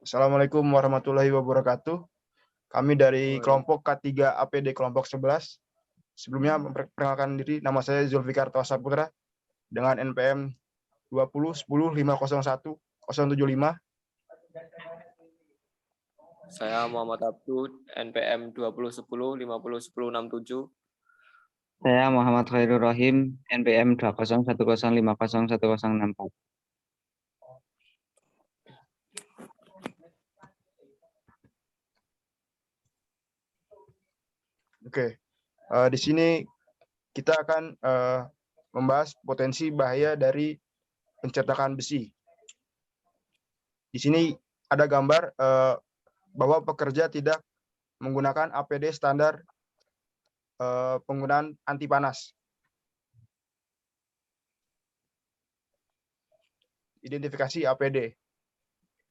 Assalamualaikum warahmatullahi wabarakatuh. Kami dari kelompok K3 APD kelompok 11. Sebelumnya memperkenalkan diri, nama saya Zulfikar Tawasa Putra dengan NPM 2010501075. Saya Muhammad Abdul, NPM 2010501067. Saya Muhammad Khairul Rahim, NPM 2010501064. Oke, di sini kita akan membahas potensi bahaya dari pencetakan besi. Di sini ada gambar bahwa pekerja tidak menggunakan APD standar penggunaan anti panas. Identifikasi APD.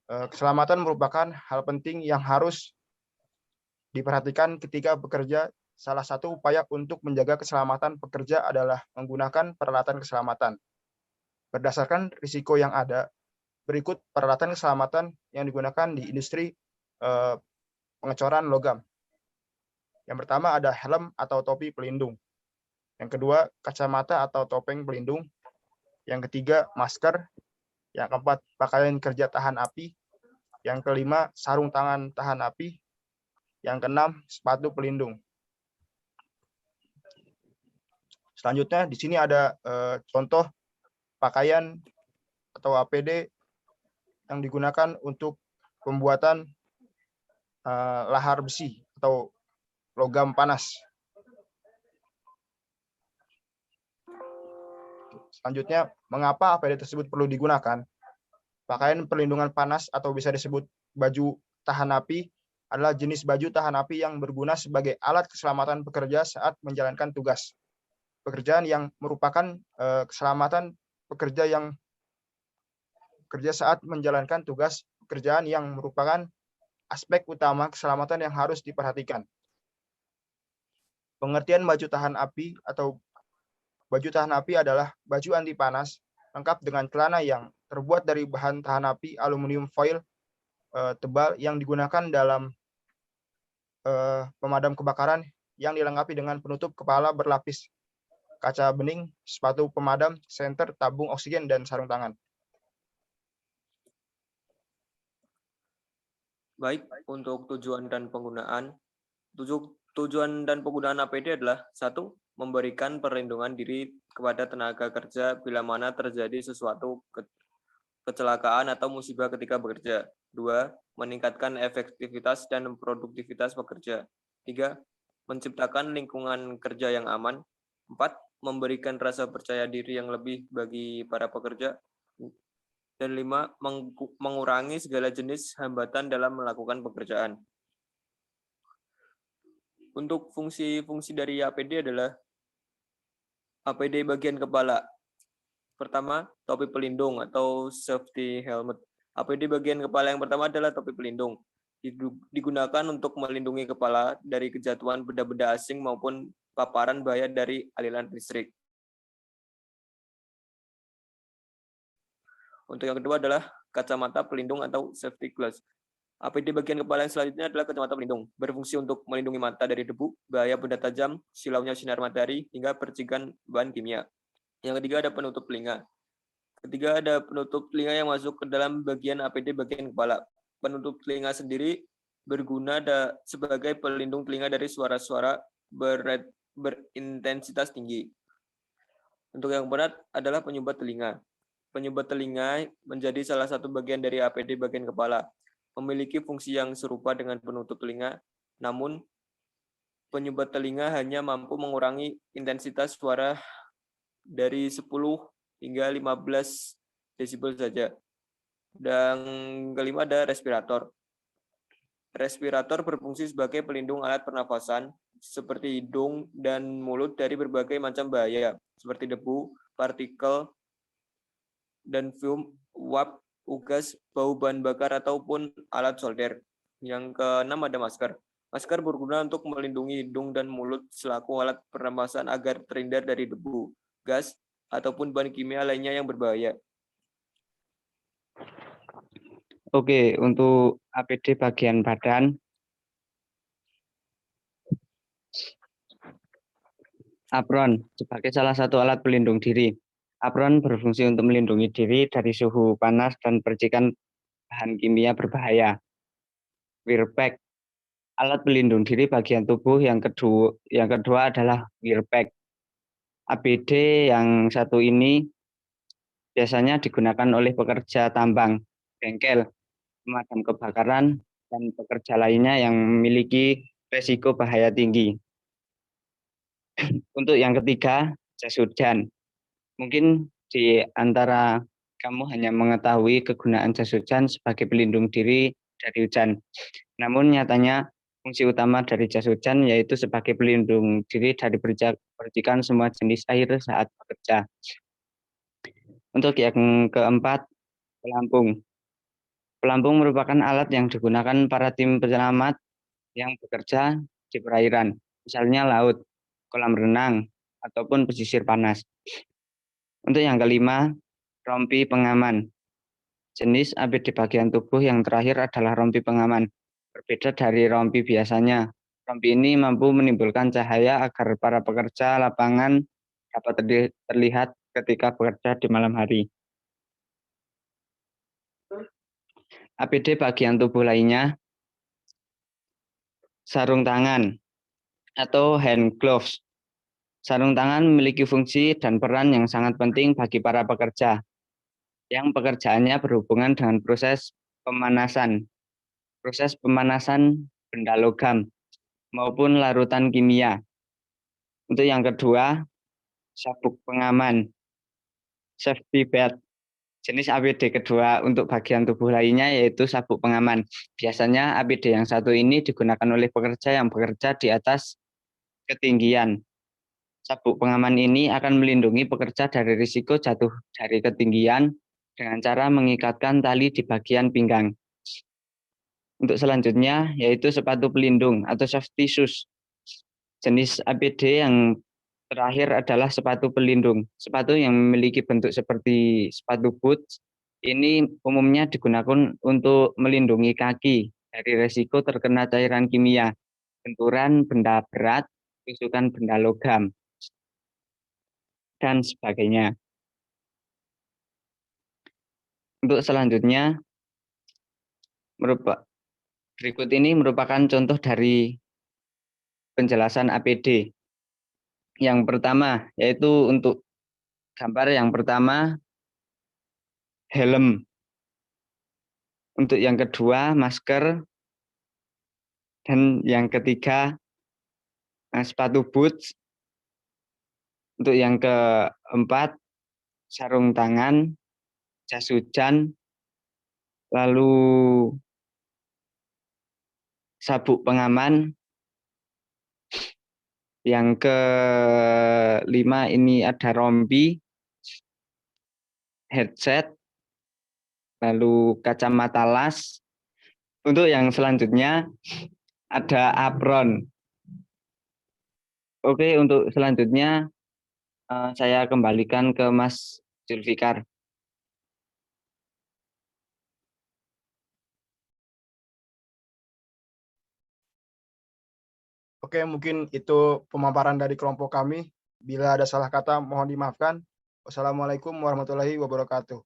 Keselamatan merupakan hal penting yang harus diperhatikan ketika bekerja. Salah satu upaya untuk menjaga keselamatan pekerja adalah menggunakan peralatan keselamatan. Berdasarkan risiko yang ada, berikut peralatan keselamatan yang digunakan di industri pengecoran logam. Yang pertama ada helm atau topi pelindung. Yang kedua, kacamata atau topeng pelindung. Yang ketiga, masker. Yang keempat, pakaian kerja tahan api. Yang kelima, sarung tangan tahan api. Yang keenam, sepatu pelindung. Selanjutnya, di sini ada contoh pakaian atau APD yang digunakan untuk pembuatan lahar besi atau logam panas. Selanjutnya, mengapa APD tersebut perlu digunakan? Pakaian perlindungan panas atau bisa disebut baju tahan api adalah jenis baju tahan api yang berguna sebagai alat keselamatan pekerja saat menjalankan tugas. Pekerjaan yang merupakan keselamatan pekerja yang kerja saat menjalankan tugas, pekerjaan yang merupakan aspek utama keselamatan yang harus diperhatikan. Pengertian baju tahan api atau baju tahan api adalah baju anti panas lengkap dengan celana yang terbuat dari bahan tahan api aluminium foil tebal yang digunakan dalam pemadam kebakaran yang dilengkapi dengan penutup kepala berlapis kaca bening, sepatu pemadam, senter, tabung oksigen, dan sarung tangan. Baik, untuk tujuan dan penggunaan APD adalah 1. Memberikan perlindungan diri kepada tenaga kerja bila mana terjadi sesuatu kecelakaan atau musibah ketika bekerja. 2. Meningkatkan efektivitas dan produktivitas pekerja. 3. Menciptakan lingkungan kerja yang aman. 4. Memberikan rasa percaya diri yang lebih bagi para pekerja. Dan 5. Mengurangi segala jenis hambatan dalam melakukan pekerjaan. Untuk fungsi-fungsi dari APD adalah APD bagian kepala. Pertama, topi pelindung atau safety helmet. APD bagian kepala yang pertama adalah topi pelindung. Digunakan untuk melindungi kepala dari kejatuhan benda-benda asing maupun paparan bahaya dari aliran listrik. Untuk yang kedua adalah kacamata pelindung atau safety glass. APD bagian kepala yang selanjutnya adalah kacamata pelindung. Berfungsi untuk melindungi mata dari debu, bahaya benda tajam, silaunya sinar matahari, hingga percikan bahan kimia. Yang ketiga ada penutup telinga. Ketiga ada penutup telinga yang masuk ke dalam bagian APD bagian kepala. Penutup telinga sendiri berguna sebagai pelindung telinga dari suara-suara berintensitas tinggi. Untuk yang berat adalah penyumbat telinga. Penyumbat telinga menjadi salah satu bagian dari APD bagian kepala. Memiliki fungsi yang serupa dengan penutup telinga, namun penyumbat telinga hanya mampu mengurangi intensitas suara dari 10 hingga 15 desibel saja. Dan kelima ada respirator. Respirator berfungsi sebagai pelindung alat pernafasan seperti hidung dan mulut dari berbagai macam bahaya seperti debu, partikel, dan fume, uap, ugas, bau bahan bakar ataupun alat solder. Yang keenam ada masker. Masker berguna untuk melindungi hidung dan mulut selaku alat pernapasan agar terhindar dari debu, gas, ataupun bahan kimia lainnya yang berbahaya. Oke, untuk APD bagian badan, apron sebagai salah satu alat pelindung diri. Apron berfungsi untuk melindungi diri dari suhu panas dan percikan bahan kimia berbahaya. Wearpack, alat pelindung diri bagian tubuh yang kedua adalah wearpack. APD yang satu ini biasanya digunakan oleh pekerja tambang, bengkel, pemadam kebakaran, dan pekerja lainnya yang memiliki resiko bahaya tinggi. Untuk yang ketiga, jas hujan. Mungkin di antara kamu hanya mengetahui kegunaan jas hujan sebagai pelindung diri dari hujan. Namun nyatanya fungsi utama dari jas hujan yaitu sebagai pelindung diri dari percikan semua jenis air saat bekerja. Untuk yang keempat, pelampung. Pelampung merupakan alat yang digunakan para tim penyelamat yang bekerja di perairan, misalnya laut, kolam renang, ataupun pesisir panas. Untuk yang kelima, rompi pengaman. Jenis APD bagian tubuh yang terakhir adalah rompi pengaman. Berbeda dari rompi biasanya, rompi ini mampu menimbulkan cahaya agar para pekerja lapangan dapat terlihat ketika bekerja di malam hari. APD bagian tubuh lainnya, sarung tangan atau hand gloves. Sarung tangan memiliki fungsi dan peran yang sangat penting bagi para pekerja yang pekerjaannya berhubungan dengan proses pemanasan benda logam maupun larutan kimia. Untuk yang kedua, sabuk pengaman, safety belt. Jenis APD kedua untuk bagian tubuh lainnya yaitu sabuk pengaman. Biasanya APD yang satu ini digunakan oleh pekerja yang bekerja di atas ketinggian. Sabuk pengaman ini akan melindungi pekerja dari risiko jatuh dari ketinggian dengan cara mengikatkan tali di bagian pinggang. Untuk selanjutnya yaitu sepatu pelindung atau safety shoes. Jenis APD yang terakhir adalah sepatu pelindung. Sepatu yang memiliki bentuk seperti sepatu boots ini umumnya digunakan untuk melindungi kaki dari risiko terkena cairan kimia, benturan benda berat, tusukan benda logam, dan sebagainya. Untuk selanjutnya, berikut ini merupakan contoh dari penjelasan APD. Yang pertama, yaitu untuk gambar yang pertama, helm. Untuk yang kedua, masker. Dan yang ketiga, sepatu boots. Untuk yang keempat, sarung tangan, jas hujan, lalu sabuk pengaman. Yang kelima ini ada rompi, headset, lalu kacamata las. Untuk yang selanjutnya ada apron. Oke, untuk selanjutnya saya kembalikan ke Mas Zulfikar. Oke, mungkin itu pemaparan dari kelompok kami. Bila ada salah kata, mohon dimaafkan. Wassalamualaikum warahmatullahi wabarakatuh.